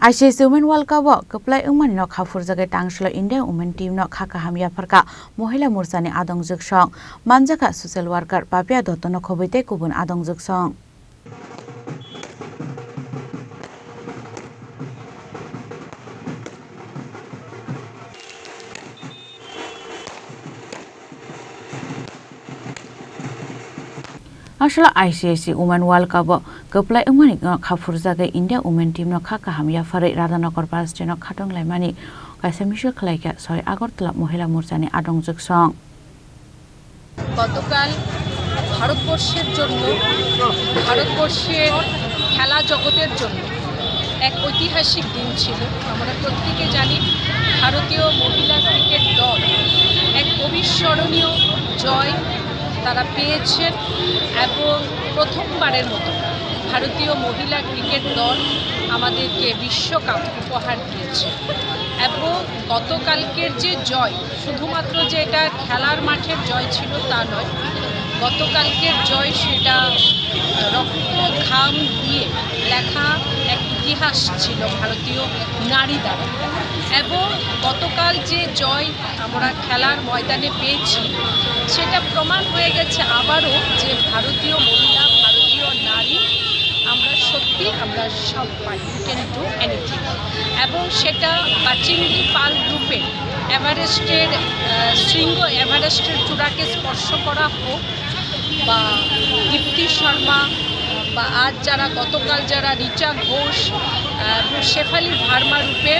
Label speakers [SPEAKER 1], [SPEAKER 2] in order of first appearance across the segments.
[SPEAKER 1] ICC Women World Cup keplai ungmani no khafur jagai tangshlo India Women Team no khaka hamia pharka Mohila Morsani adong juksong manjaka social worker Papia Dotto no khoboite kubun adong juksong Asla ICC Women World Cup keplai ungmani no khafur jagai India Women Team no khaka hamia pharai Radhanakar Pastre no khatong laimani kaisa misho khalaika 6 Agartala Mohila Morsani adong juksong
[SPEAKER 2] গতকাল ভারতবর্ষের জন্য ভারতবর্ষের খেলা জগতের জন্য এক ঐতিহাসিক দিন ছিল। আমরা প্রত্যেকে জানি ভারতীয় মহিলা ক্রিকেট দল এক অবিস্মরণীয় জয় তারা পেয়েছেন এবং প্রথমবারের মতো ভারতীয় মহিলা ক্রিকেট দল আমাদেরকে বিশ্বকাপ উপহার দিয়েছে। এবং গতকালকের যে জয় শুধুমাত্র যে এটা খেলার মাঠের জয় ছিল তা নয়, গতকালকের জয় সেটা রক্ত ঘাম দিয়ে লেখা এক ইতিহাস ছিল ভারতীয় নারী দ্বারা। এবং গতকাল যে জয় আমরা খেলার ময়দানে পেয়েছি সেটা প্রমাণ হয়ে গেছে আবারও যে ভারতীয় মহিলা ভারতীয় নারী আমরা সত্যি আমরা সব পারি, ক্যান ডু এনিথিং। এবং সেটা বাচিন্দ্রী পাল গ্রুপে এভারেস্টের শৃঙ্গ এভারেস্টের চূড়াকে স্পর্শ করা হোক বা দীপ্তি শর্মা বা আজ যারা গতকাল যারা রিচা ঘোষ শেফালি ভার্মা রূপে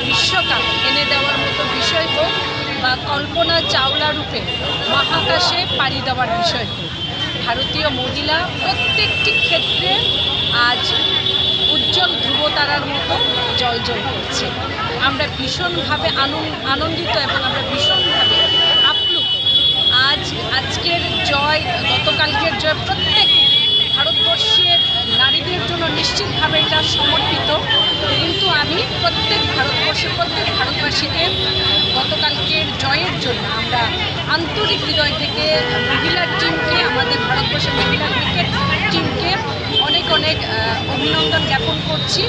[SPEAKER 2] বিশ্বকাপ এনে দেওয়ার মতো বিষয় হোক বা কল্পনা চাওলা রূপে মহাকাশে পাড়ি দেওয়ার বিষয় হোক, ভারতীয় মহিলা প্রত্যেকটি ক্ষেত্রে আজ উজ্জ্বল ধ্রুবতারার মতো জ্বলজ্বল করছে। আমরা ভীষণভাবে আনন্দিত এবং আমরা ভীষণভাবে আপ্লুত। আজকের জয় গতকালকের জয় প্রত্যেক ভারতবর্ষের নারীদের জন্য নিশ্চিতভাবে এটা সমর্পিত। কিন্তু আমি প্রত্যেক ভারতবাসীকে গতকালকের জয়ের জন্য আমরা আন্তরিক হৃদয় থেকে মহিলা টিমকে আমাদের ভারতবর্ষের মহিলা ক্রিকেট টিমকে অনেক অনেক অভিনন্দন জ্ঞাপন করছি।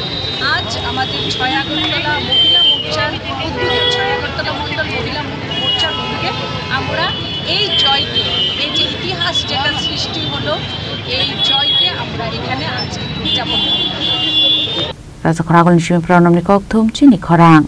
[SPEAKER 2] আজ আমাদের 6 আগরতলা মহিলা মোর্চার উদ্যোগে 6 আগরতলা মণ্ডল মহিলা মোর্চার উদ্যোগে আমরা এই জয়কে এই যে ইতিহাস যেটা সৃষ্টি হলো এই জয়কে আমরা এখানে আজকে উদযাপন করি।
[SPEAKER 1] Raja Khoragol Nishimi Pranam Nikok Thum Chini Khorang